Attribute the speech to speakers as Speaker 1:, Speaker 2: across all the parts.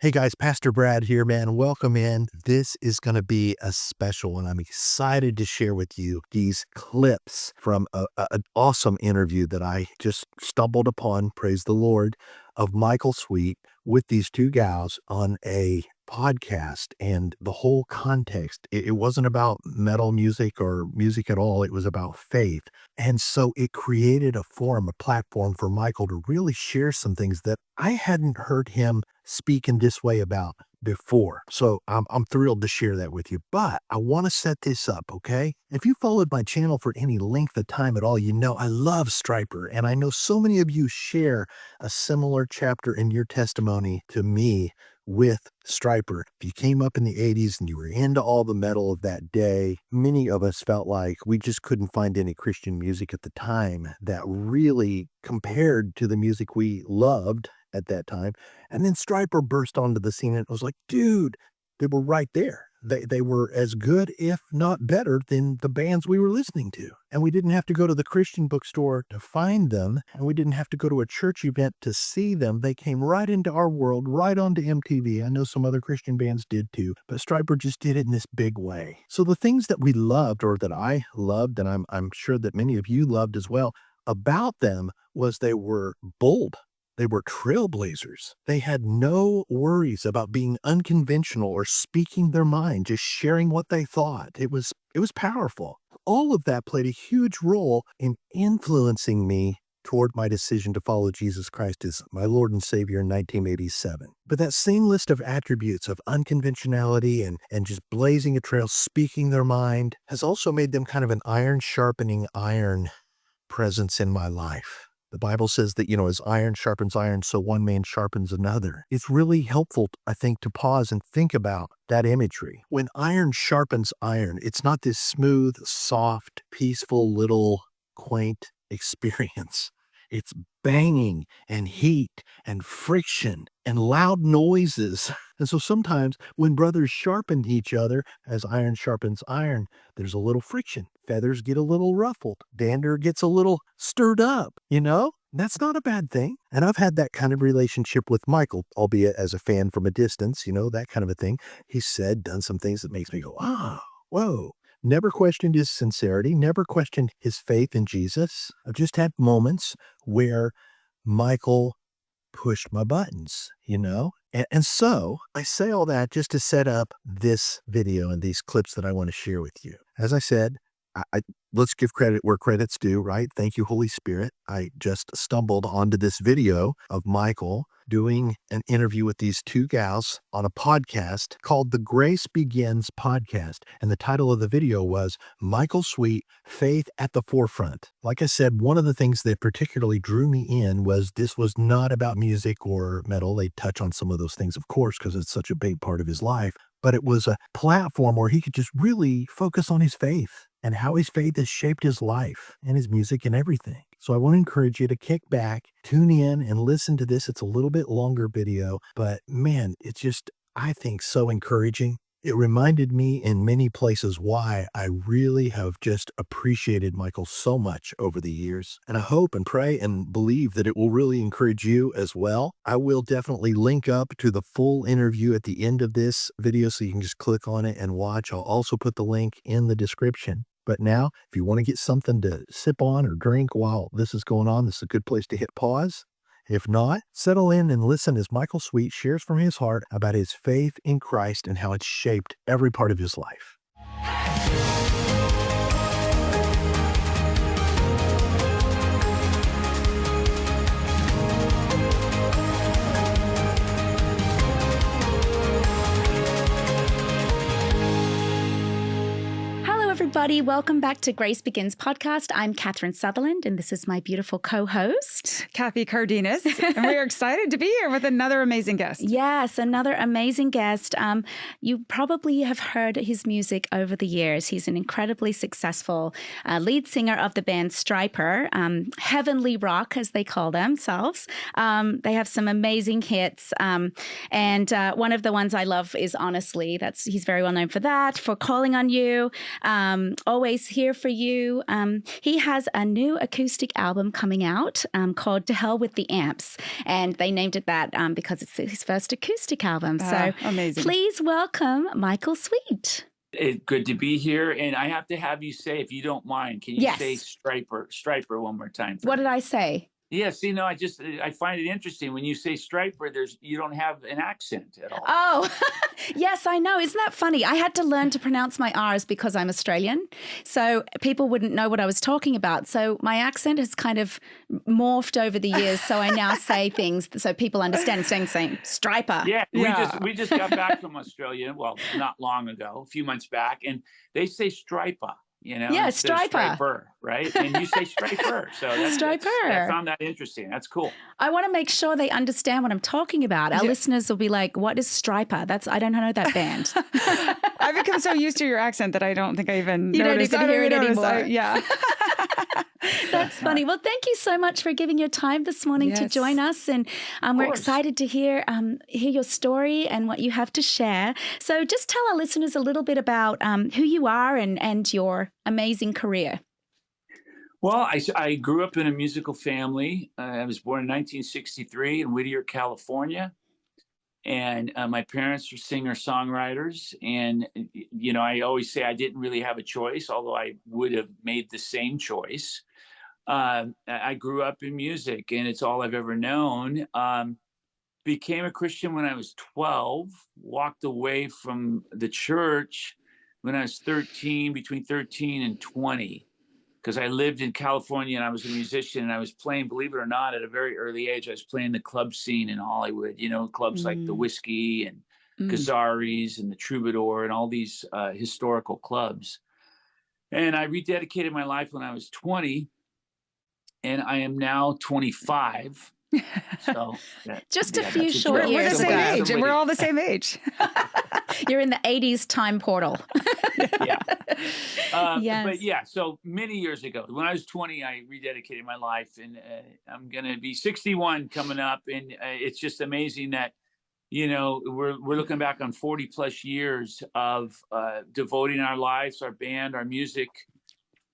Speaker 1: Hey guys, Pastor Brad here, man. Welcome in. This is going to be a special one. I'm excited to share with you these clips from an awesome interview that I just stumbled upon, praise the Lord, of Michael Sweet with these two gals on a podcast. And the whole context, it wasn't about metal music or music at all. It was about faith. And so it created a forum, a platform for Michael to really share some things that I hadn't heard him speak in this way about before. So I'm thrilled to share that with you. But I want to set this up, okay? If you followed my channel for any length of time at all, you know I love Stryper. And I know so many of you share a similar chapter in your testimony to me with Stryper. If you came up in the 80s and you were into all the metal of that day, many of us felt like we just couldn't find any Christian music at the time that really compared to the music we loved at that time. And then Stryper burst onto the scene and it was like, dude, they were right there. They were as good, if not better, than the bands we were listening to. And we didn't have to go to the Christian bookstore to find them. And we didn't have to go to a church event to see them. They came right into our world, right onto MTV. I know some other Christian bands did too, but Stryper just did it in this big way. So the things that we loved, or that I loved, and I'm sure that many of you loved as well, about them was they were bold. They were trailblazers. They had no worries about being unconventional or speaking their mind, just sharing what they thought. It was powerful. All of that played a huge role in influencing me toward my decision to follow Jesus Christ as my Lord and Savior in 1987. But that same list of attributes of unconventionality and just blazing a trail, speaking their mind, has also made them kind of an iron sharpening iron presence in my life. The Bible says that, as iron sharpens iron, so one man sharpens another. It's really helpful, I think, to pause and think about that imagery. When iron sharpens iron, it's not this smooth, soft, peaceful, little quaint experience. It's banging and heat and friction and loud noises. And so sometimes when brothers sharpen each other, as iron sharpens iron, there's a little friction. Feathers get a little ruffled. Dander gets a little stirred up, That's not a bad thing. And I've had that kind of relationship with Michael, albeit as a fan from a distance, that kind of a thing. He's done some things that makes me go, whoa. Never questioned his sincerity, never questioned his faith in Jesus. I've just had moments where Michael pushed my buttons, And so I say all that just to set up this video and these clips that I want to share with you. As I said, let's give credit where credit's due, right? Thank you, Holy Spirit. I just stumbled onto this video of Michael doing an interview with these two gals on a podcast called the Grace Begins Podcast. And the title of the video was Michael Sweet, Faith at the Forefront. Like I said, one of the things that particularly drew me in was this was not about music or metal. They touch on some of those things, of course, because it's such a big part of his life. But it was a platform where he could just really focus on his faith and how his faith has shaped his life and his music and everything. So I want to encourage you to kick back, tune in, and listen to this. It's a little bit longer video, but man, it's just, I think, so encouraging. It reminded me in many places why I really have just appreciated Michael so much over the years. And I hope and pray and believe that it will really encourage you as well. I will definitely link up to the full interview at the end of this video so you can just click on it and watch. I'll also put the link in the description. But now, if you want to get something to sip on or drink while this is going on, this is a good place to hit pause. If not, settle in and listen as Michael Sweet shares from his heart about his faith in Christ and how it's shaped every part of his life.
Speaker 2: Everybody, welcome back to Grace Begins podcast. I'm Catherine Sutherland, and this is my beautiful co-host,
Speaker 3: Kathy Cardenas, and we are excited to be here with another amazing guest.
Speaker 2: Yes, another amazing guest. You probably have heard his music over the years. He's an incredibly successful lead singer of the band Stryper, Heavenly Rock, as they call themselves. They have some amazing hits, and one of the ones I love is Honestly. He's very well known for that, for Calling on You. always here for you. He has a new acoustic album coming out called To Hell with the Amps. And they named it that because it's his first acoustic album. So
Speaker 3: amazing.
Speaker 2: Please welcome Michael Sweet.
Speaker 4: It's good to be here. And I have to have you say, if you don't mind, can you say Stryper one more time?
Speaker 2: What did I say?
Speaker 4: Yeah, see, no, I find it interesting when you say Stryper, you don't have an accent at all.
Speaker 2: Oh, yes, I know. Isn't that funny? I had to learn to pronounce my R's because I'm Australian. So people wouldn't know what I was talking about. So my accent has kind of morphed over the years. So I now say things so people understand instead of saying Stryper.
Speaker 4: Yeah, we just got back from Australia, well, not long ago, a few months back, and they say Stryper.
Speaker 2: Yeah,
Speaker 4: Stryper, right? And you say Stryper. So I found that interesting. That's cool.
Speaker 2: I want to make sure they understand what I'm talking about. Our listeners will be like, what is Stryper? I don't know that band.
Speaker 3: I've become so used to your accent that I don't think I even noticed.
Speaker 2: You don't even hear it anymore.
Speaker 3: Yeah.
Speaker 2: That's funny. Well, thank you so much for giving your time this morning to join us. And we're excited to hear your story and what you have to share. So just tell our listeners a little bit about who you are and your amazing career.
Speaker 4: Well, I grew up in a musical family. I was born in 1963 in Whittier, California. And my parents were singer-songwriters. And, I always say I didn't really have a choice, although I would have made the same choice. I grew up in music, and it's all I've ever known. Became a Christian when I was 12, walked away from the church when I was 13, between 13 and 20. Because I lived in California and I was a musician and I was playing, believe it or not, at a very early age, I was playing the club scene in Hollywood, clubs like the Whiskey and Gazzarri's and the Troubadour and all these historical clubs. And I rededicated my life when I was 20 and I am now 25. So
Speaker 2: just a few short
Speaker 3: We're
Speaker 2: years
Speaker 3: the same
Speaker 2: ago.
Speaker 3: age, and we're all the same age.
Speaker 2: You're in the 80s time portal.
Speaker 4: Yeah.
Speaker 2: Yes.
Speaker 4: But yeah, so many years ago, when I was 20, I rededicated my life, and I'm going to be 61 coming up. And it's just amazing that, we're looking back on 40 plus years of devoting our lives, our band, our music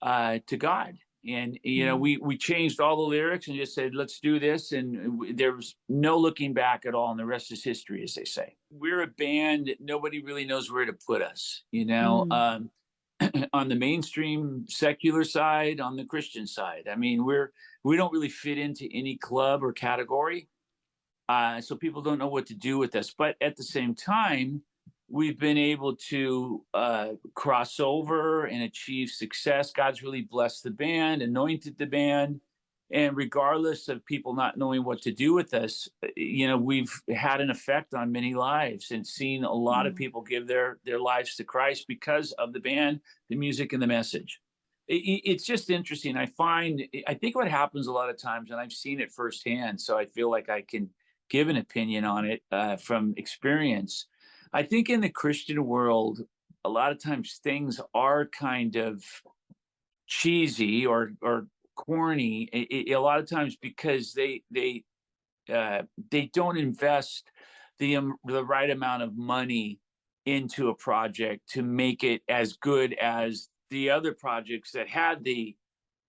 Speaker 4: to God. And, we changed all the lyrics and just said, let's do this. And there was no looking back at all. And the rest is history, as they say. We're a band that nobody really knows where to put us, on the mainstream secular side, on the Christian side. I mean, we don't really fit into any club or category. So people don't know what to do with us. But at the same time, we've been able to cross over and achieve success. God's really blessed the band, anointed the band. And regardless of people not knowing what to do with us, we've had an effect on many lives and seen a lot of people give their lives to Christ because of the band, the music, and the message. It's just interesting. I think what happens a lot of times, and I've seen it firsthand, so I feel like I can give an opinion on it from experience. I think in the Christian world, a lot of times things are kind of cheesy or corny. A lot of times because they don't invest the right amount of money into a project to make it as good as the other projects that had the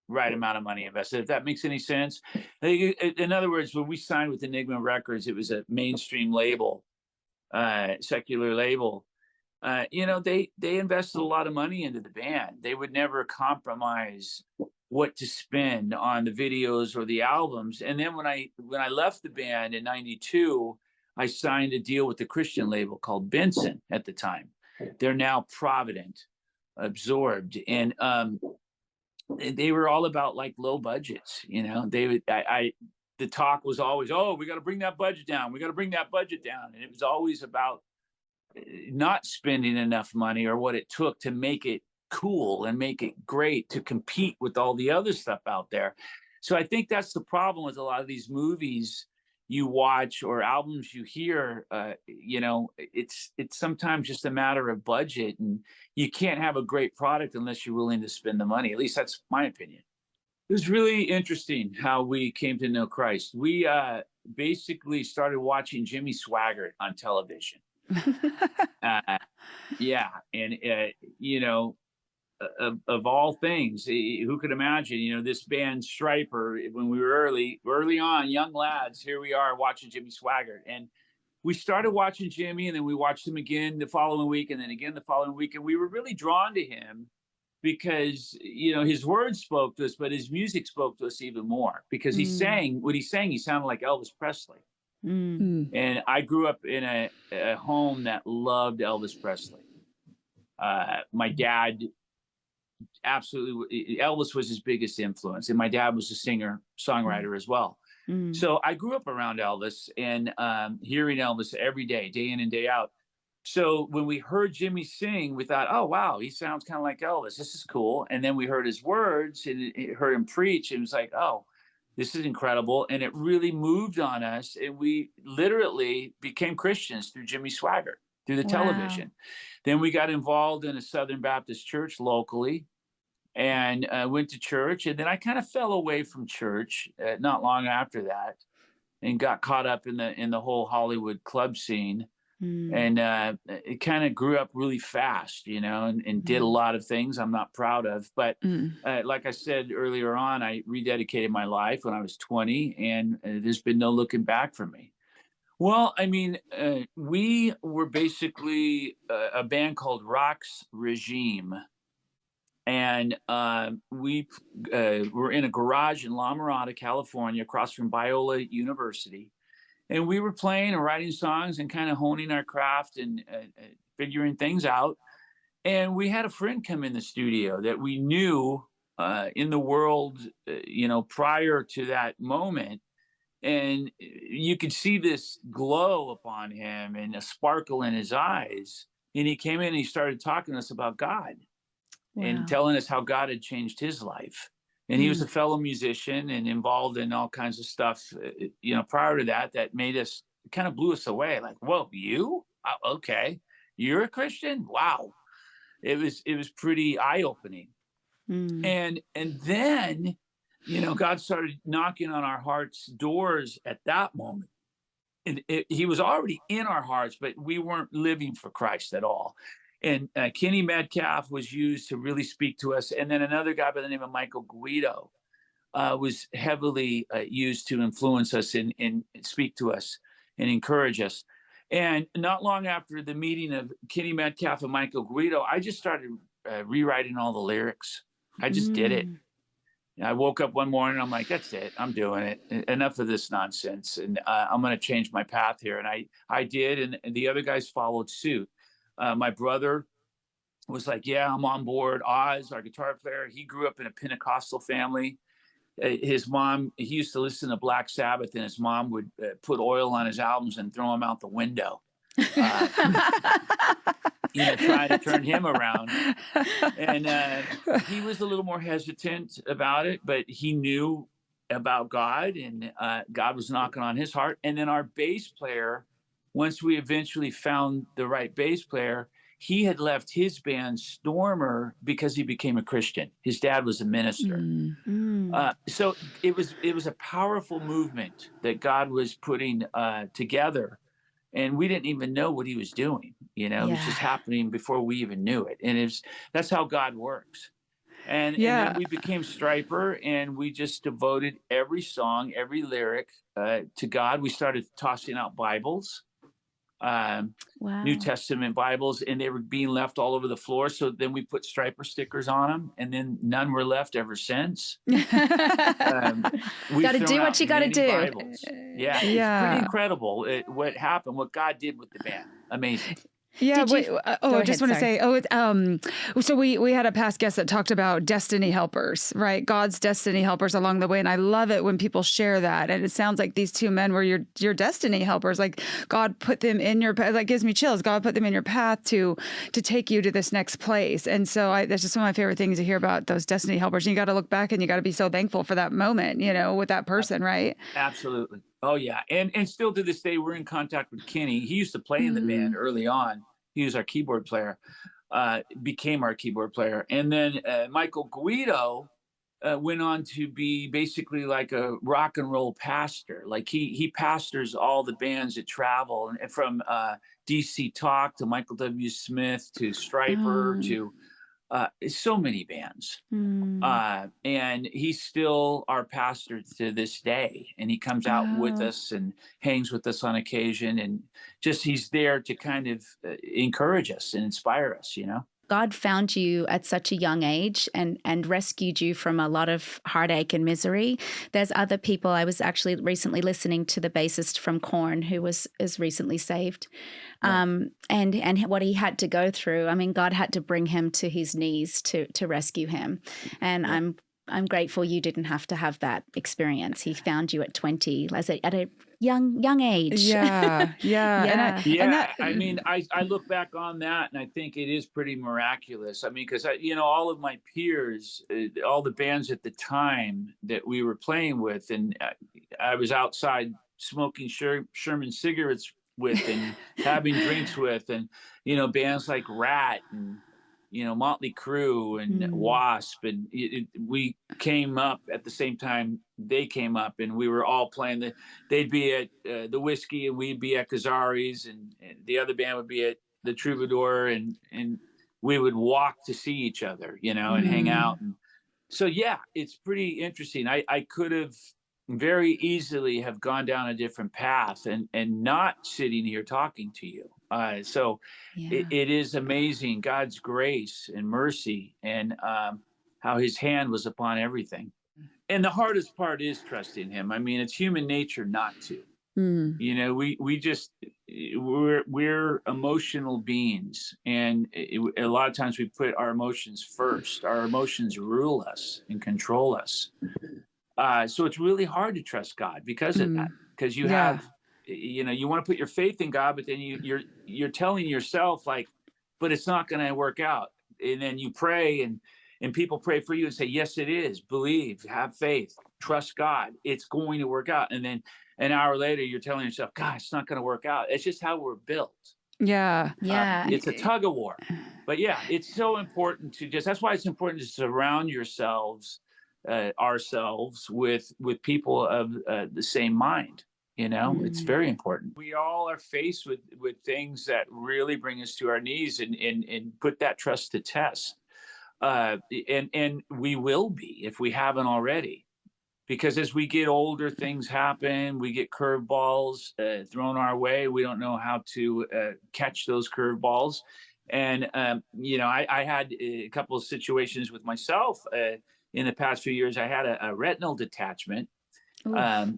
Speaker 4: right amount of money invested, if that makes any sense. In other words, when we signed with Enigma Records, it was a mainstream label, secular label. They invested a lot of money into the band. They would never compromise what to spend on the videos or the albums. And then when I left the band in 92, I signed a deal with the Christian label called Benson at the time. They're now Provident, Absorbed. And they were all about like low budgets. The talk was always, oh, we got to bring that budget down. We got to bring that budget down. And it was always about not spending enough money or what it took to make it cool and make it great to compete with all the other stuff out there. So I think that's the problem with a lot of these movies you watch or albums you hear. It's sometimes just a matter of budget, and you can't have a great product unless you're willing to spend the money. At least that's my opinion. It was really interesting how we came to know Christ. We basically started watching Jimmy Swaggart on television. Yeah. And, of all things, who could imagine, this band Stryper, when we were early on, young lads, here we are watching Jimmy Swaggart. And we started watching Jimmy, and then we watched him again the following week, and then again the following week. And we were really drawn to him because, his words spoke to us, but his music spoke to us even more because he sang, what he sang, he sounded like Elvis Presley. And I grew up in a home that loved Elvis Presley. My dad absolutely, Elvis was his biggest influence, and my dad was a singer songwriter as well. So I grew up around Elvis and hearing Elvis every day in and day out. So when we heard Jimmy sing, we thought, oh wow, he sounds kind of like Elvis, this is cool. And then we heard his words and heard him preach, and it was like, oh, this is incredible. And it really moved on us, and we literally became Christians through Jimmy Swaggart, through the television. Then we got involved in a Southern Baptist church locally, and went to church. And then I kind of fell away from church not long after that, and got caught up in the whole Hollywood club scene. And it kind of grew up really fast, and did a lot of things I'm not proud of. But like I said earlier on, I rededicated my life when I was 20, and there's been no looking back for me. Well, I mean, we were basically a band called Rock's Regime. And we were in a garage in La Mirada, California, across from Biola University. And we were playing and writing songs and kind of honing our craft and figuring things out. And we had a friend come in the studio that we knew in the world, prior to that moment. And you could see this glow upon him and a sparkle in his eyes. And he came in and he started talking to us about God and telling us how God had changed his life. And he was a fellow musician and involved in all kinds of stuff, prior to that made us, kind of blew us away. Like, whoa, you? Okay. You're a Christian? Wow. It was pretty eye-opening. And then, God started knocking on our hearts' doors at that moment. And he was already in our hearts, but we weren't living for Christ at all. And Kenny Metcalf was used to really speak to us. And then another guy by the name of Michael Guido was heavily used to influence us and speak to us and encourage us. And not long after the meeting of Kenny Metcalf and Michael Guido, I just started rewriting all the lyrics. I just did it. I woke up one morning, I'm like, that's it. I'm doing it. Enough of this nonsense. And I'm going to change my path here. And I did. And the other guys followed suit. My brother was like, yeah, I'm on board. Oz, our guitar player, he grew up in a Pentecostal family. His mom, he used to listen to Black Sabbath, and his mom would put oil on his albums and throw them out the window. Trying to turn him around. And he was a little more hesitant about it, but he knew about God, and God was knocking on his heart. And then our bass player, once we eventually found the right bass player, he had left his band Stormer because he became a Christian. His dad was a minister. So it was a powerful movement that God was putting together. And we didn't even know what he was doing. It was just happening before we even knew it. And that's how God works. And then we became Stryper, and we just devoted every song, every lyric to God. We started tossing out Bibles. New Testament Bibles, and they were being left all over the floor. So then we put Stryper stickers on them, and then none were left ever since.
Speaker 2: Got to do what you got to do.
Speaker 4: Bibles. Yeah, it's pretty incredible what happened, what God did with the band. Amazing.
Speaker 3: Yeah. I just want to say, so we had a past guest that talked about destiny helpers, right? God's destiny helpers along the way. And I love it when people share that. And it sounds like these two men were your destiny helpers. Like God put them in your path. That gives me chills. God put them in your path to take you to this next place. And so that's just one of my favorite things to hear about those destiny helpers. And you got to look back and you got to be so thankful for that moment, with that person, right?
Speaker 4: Absolutely. Oh yeah. And still to this day, we're in contact with Kenny. He used to play in the band early on. He was our keyboard player, became our keyboard player. And then Michael Guido went on to be basically like a rock and roll pastor. Like he pastors all the bands that travel, and from DC Talk to Michael W. Smith to Stryper to so many bands.
Speaker 2: Mm.
Speaker 4: And he's still our pastor to this day. And he comes out with
Speaker 2: Oh.
Speaker 4: us and hangs with us on occasion. And just he's there to kind of encourage us and inspire us, you know?
Speaker 2: God found you at such a young age and rescued you from a lot of heartache and misery. There's other people. I was actually recently listening to the bassist from Korn who is recently saved, and what he had to go through. I mean, God had to bring him to his knees to rescue him, and I'm grateful you didn't have to have that experience. He found you at 20, at a young age.
Speaker 3: Yeah.
Speaker 4: I mean, I look back on that and I think it is pretty miraculous. I mean, because all of my peers, all the bands at the time that we were playing with, and I was outside smoking Sherman cigarettes with and having drinks with, and bands like Rat and Motley Crue and Wasp, and we came up at the same time they came up, and we were all playing. They'd be at the Whiskey, and we'd be at Kazari's, and the other band would be at the Troubadour, and we would walk to see each other, and hang out. And so, yeah, it's pretty interesting. I could have very easily have gone down a different path and not sitting here talking to you. It is amazing God's grace and mercy, and how his hand was upon everything. And the hardest part is trusting him. I mean, it's human nature not to. We're emotional beings, and a lot of times we put our emotions first. Our emotions rule us and control us. So it's really hard to trust God because of that, because you have, you want to put your faith in God, but then you're telling yourself like, but it's not going to work out. And then you pray and people pray for you and say, yes, it is. Believe, have faith, trust God. It's going to work out. And then an hour later, you're telling yourself, God, it's not going to work out. It's just how we're built.
Speaker 3: Yeah.
Speaker 4: It's a tug of war. But yeah, it's so important that's why it's important to surround ourselves with people of the same mind. It's very important. We all are faced with things that really bring us to our knees and put that trust to test. And we will be, if we haven't already, because as we get older, things happen. We get curveballs thrown our way. We don't know how to catch those curveballs. And I had a couple of situations with myself in the past few years. I had a retinal detachment. And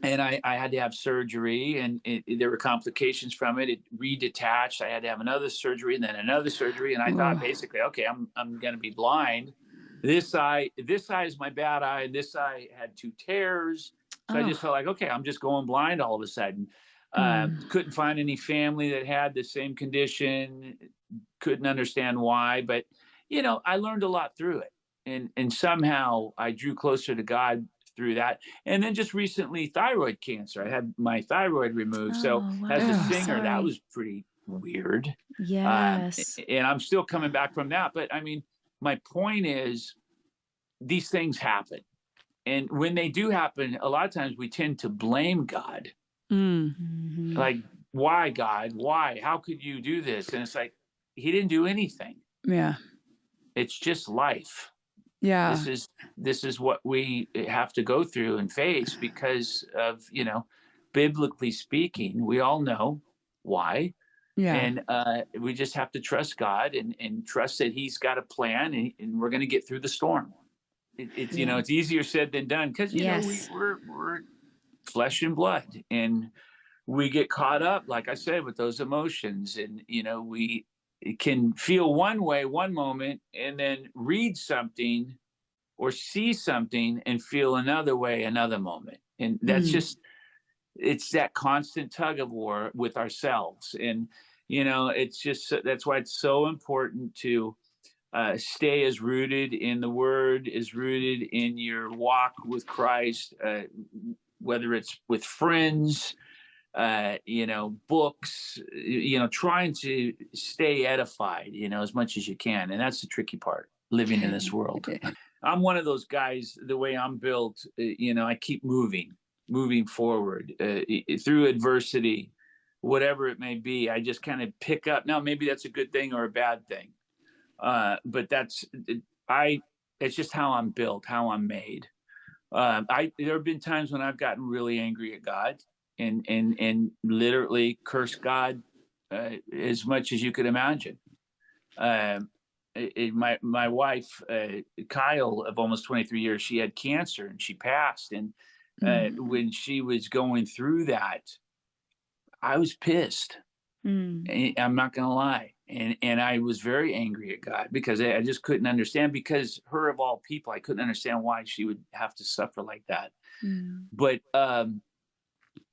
Speaker 4: I had to have surgery, and there were complications from it. It redetached. I had to have another surgery and then another surgery. And I thought basically, okay, I'm going to be blind. This eye is my bad eye, and this eye had 2 tears. So I just felt like, okay, I'm just going blind all of a sudden. Couldn't find any family that had the same condition. Couldn't understand why, but I learned a lot through it, and somehow I drew closer to God through that. And then just recently, thyroid cancer. I had my thyroid removed. As a singer, that was pretty weird.
Speaker 2: Yes.
Speaker 4: And I'm still coming back from that. But I mean, my point is, these things happen. And when they do happen, a lot of times we tend to blame God. Like, why, God? Why? How could you do this? And it's like, he didn't do anything.
Speaker 3: Yeah.
Speaker 4: It's just life.
Speaker 3: Yeah.
Speaker 4: This is what we have to go through and face because of, biblically speaking, we all know why. Yeah. And we just have to trust God and trust that he's got a plan, and we're going to get through the storm. It's it's easier said than done, because, we're flesh and blood, and we get caught up, like I said, with those emotions, and, we can feel one way one moment and then read something or see something and feel another way another moment. And that's just, it's that constant tug of war with ourselves. And, it's just, that's why it's so important to stay as rooted in the word, as rooted in your walk with Christ, whether it's with friends, books, trying to stay edified, as much as you can. And that's the tricky part, living in this world. I'm one of those guys, the way I'm built, I keep moving forward through adversity, whatever it may be. I just kind of pick up. Now, maybe that's a good thing or a bad thing. But it's just how I'm built, how I'm made. There have been times when I've gotten really angry at God and literally cursed God as much as you could imagine. My wife, Kyle, of almost 23 years, she had cancer and she passed. And when she was going through that, I was pissed. I'm not going to lie. And I was very angry at God because I just couldn't understand, because her of all people, I couldn't understand why she would have to suffer like that. But I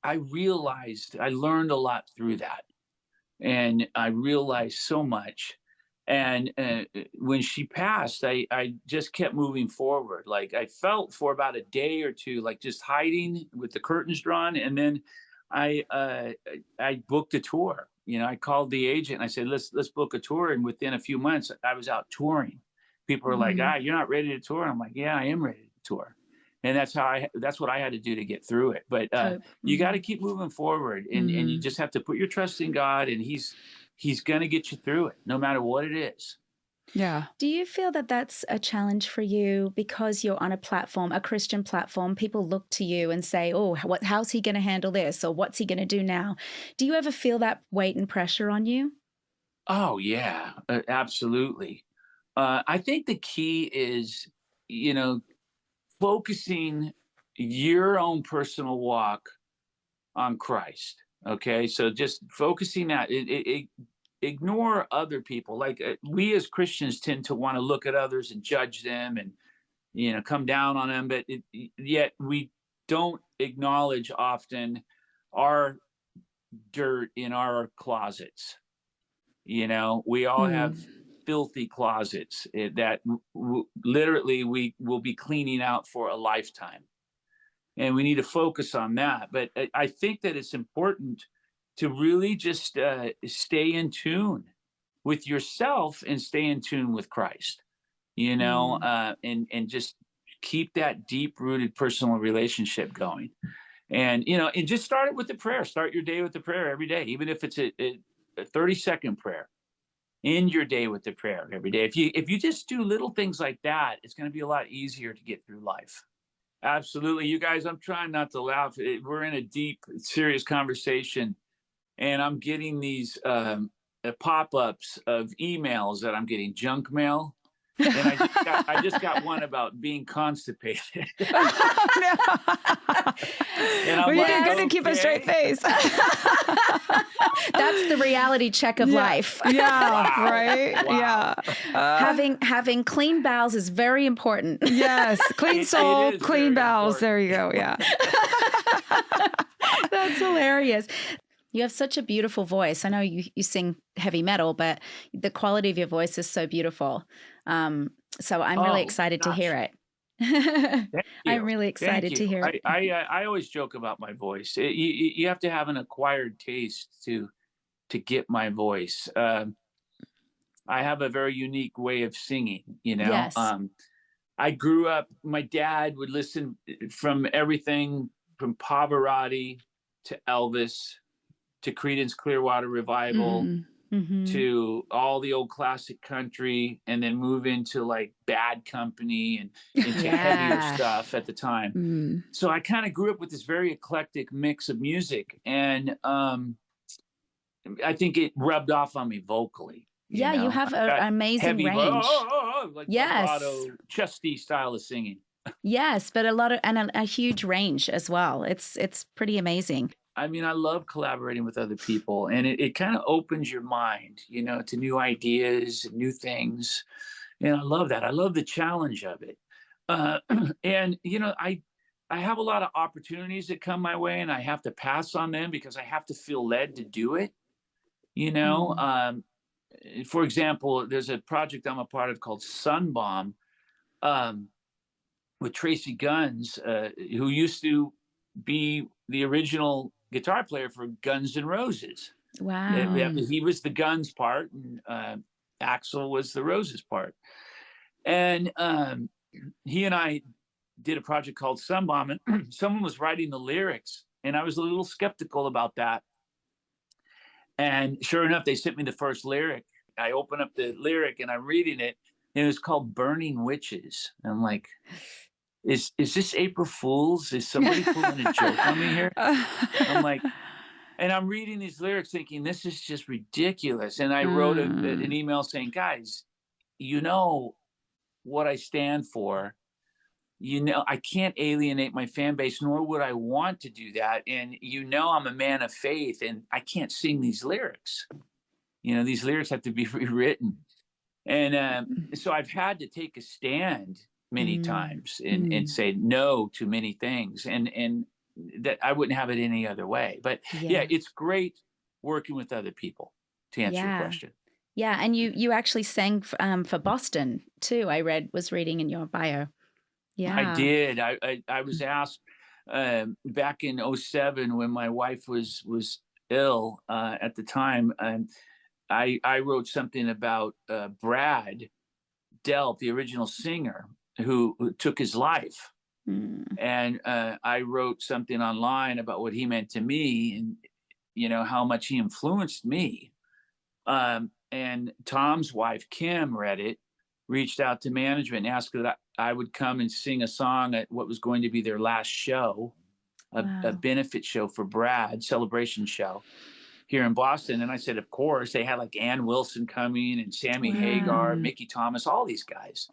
Speaker 4: learned a lot through that. And I realized so much. And when she passed, I just kept moving forward. Like, I felt for about a day or two, like just hiding with the curtains drawn. And then I booked a tour. I called the agent and I said, let's book a tour. And within a few months, I was out touring. People were like, you're not ready to tour. And I'm like, yeah, I am ready to tour. And that's what I had to do to get through it. But you got to keep moving forward, and you just have to put your trust in God, and he's going to get you through it no matter what it is.
Speaker 3: Yeah.
Speaker 2: Do you feel that that's a challenge for you because you're on a platform, a Christian platform? People look to you and say, oh, how's he going to handle this? Or what's he going to do now? Do you ever feel that weight and pressure on you?
Speaker 4: Oh, yeah, absolutely. I think the key is, focusing your own personal walk on Christ. Okay. So just focusing that, ignore other people. Like we as Christians tend to want to look at others and judge them and, come down on them. But yet we don't acknowledge often our dirt in our closets. We all have filthy closets that literally we will be cleaning out for a lifetime. And we need to focus on that. But I think that it's important to really just stay in tune with yourself and stay in tune with Christ, and just keep that deep-rooted personal relationship going. And, and just start it with the prayer. Start your day with the prayer every day, even if it's a 30-second prayer. End your day with the prayer every day. If you just do little things like that, it's going to be a lot easier to get through life. Absolutely. You guys, I'm trying not to laugh. We're in a deep, serious conversation, and I'm getting these pop-ups of emails that I'm getting, junk mail. And I just got one about being constipated. And
Speaker 3: I'm you did good to keep a straight face.
Speaker 2: That's the reality check of life.
Speaker 3: Yeah, right. Wow. Yeah.
Speaker 2: Having clean bowels is very important.
Speaker 3: Yes, clean soul, clean bowels. Important. There you go. Yeah.
Speaker 2: That's hilarious. You have such a beautiful voice. I know you sing heavy metal, but the quality of your voice is so beautiful. So I'm really excited to hear it. I'm really excited to hear it.
Speaker 4: I always joke about my voice. You have to have an acquired taste to get my voice. I have a very unique way of singing,
Speaker 2: Yes.
Speaker 4: I grew up, my dad would listen from everything from Pavarotti to Elvis to Creedence Clearwater Revival, to all the old classic country, and then move into like Bad Company and into heavier stuff at the time. So I kind of grew up with this very eclectic mix of music, and I think it rubbed off on me vocally.
Speaker 2: You have an amazing range.
Speaker 4: Like vibrato, chesty style of singing.
Speaker 2: Yes, but a huge range as well. It's pretty amazing.
Speaker 4: I mean, I love collaborating with other people, and it kind of opens your mind, to new ideas, new things. And I love that. I love the challenge of it. And, I have a lot of opportunities that come my way, and I have to pass on them because I have to feel led to do it. For example, there's a project I'm a part of called Sunbomb with Tracy Guns, who used to be the original guitar player for Guns N' Roses.
Speaker 2: Wow.
Speaker 4: He was the Guns part, and Axl was the Roses part. And he and I did a project called Sunbomb, and someone was writing the lyrics, and I was a little skeptical about that. And sure enough, they sent me the first lyric. I open up the lyric and I'm reading it, and it was called Burning Witches. And I'm like, is this April Fool's? Is somebody pulling a joke on me here? I'm like, and I'm reading these lyrics thinking, this is just ridiculous. And I wrote an email saying, guys, you know what I stand for. You know, I can't alienate my fan base, nor would I want to do that. And you know, I'm a man of faith, and I can't sing these lyrics. You know, these lyrics have to be rewritten. And so I've had to take a stand many times and say no to many things. And that I wouldn't have it any other way. But yeah, it's great working with other people, to answer your question.
Speaker 2: Yeah, and you actually sang for Boston too. Was reading in your bio. Yeah,
Speaker 4: I did. I was asked back in 2007 when my wife was ill at the time, and I wrote something about Brad Delp, the original singer, who took his life. And I wrote something online about what he meant to me, and you know how much he influenced me. And Tom's wife, Kim, read it, reached out to management and asked that I would come and sing a song at what was going to be their last show, a benefit show for Brad, celebration show here in Boston. And I said, of course. They had like Ann Wilson coming and Sammy Hagar, Mickey Thomas, all these guys.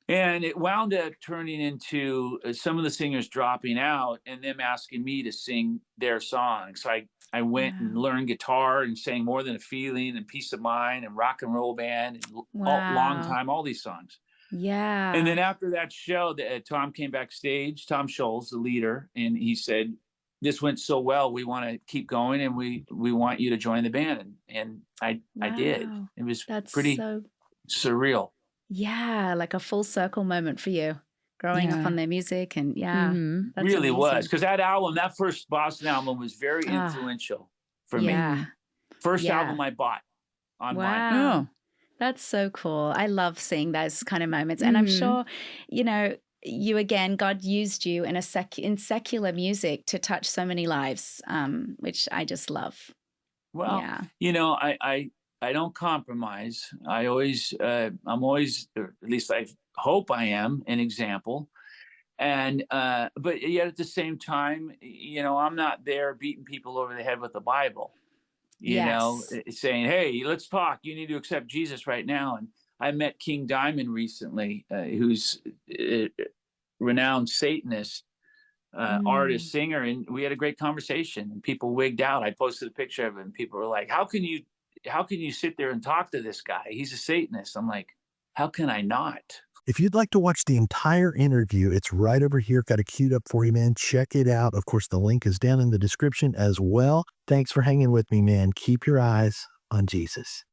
Speaker 4: And it wound up turning into some of the singers dropping out and them asking me to sing their songs. So I went and learned guitar and sang More Than a Feeling and Peace of Mind and Rock and Roll Band and Long Time, all these songs.
Speaker 2: Yeah.
Speaker 4: And then after that show, Tom came backstage, Tom Scholes, the leader, and he said, this went so well, we want to keep going, and we want you to join the band. And I did. It was pretty surreal.
Speaker 2: Yeah, like a full circle moment for you, growing up on their music. And that's
Speaker 4: really
Speaker 2: amazing.
Speaker 4: was, because that first Boston album was very influential for me. First album I bought online.
Speaker 2: Wow. That's so cool. I love seeing those kind of moments. And I'm sure, you know, God used you in in secular music to touch so many lives, which I just love.
Speaker 4: Well, you know, I don't compromise. I'm always, or at least I hope I am, an example. And, but yet at the same time, you know, I'm not there beating people over the head with the Bible, you know, saying, hey, let's talk. You need to accept Jesus right now. And I met King Diamond recently, who's a renowned Satanist, artist, singer. And we had a great conversation, and people wigged out. I posted a picture of it, and people were like, how can you sit there and talk to this guy? He's a Satanist. I'm like, how can I not?
Speaker 1: If you'd like to watch the entire interview, it's right over here. Got it queued up for you, man. Check it out. Of course, the link is down in the description as well. Thanks for hanging with me, man. Keep your eyes on Jesus.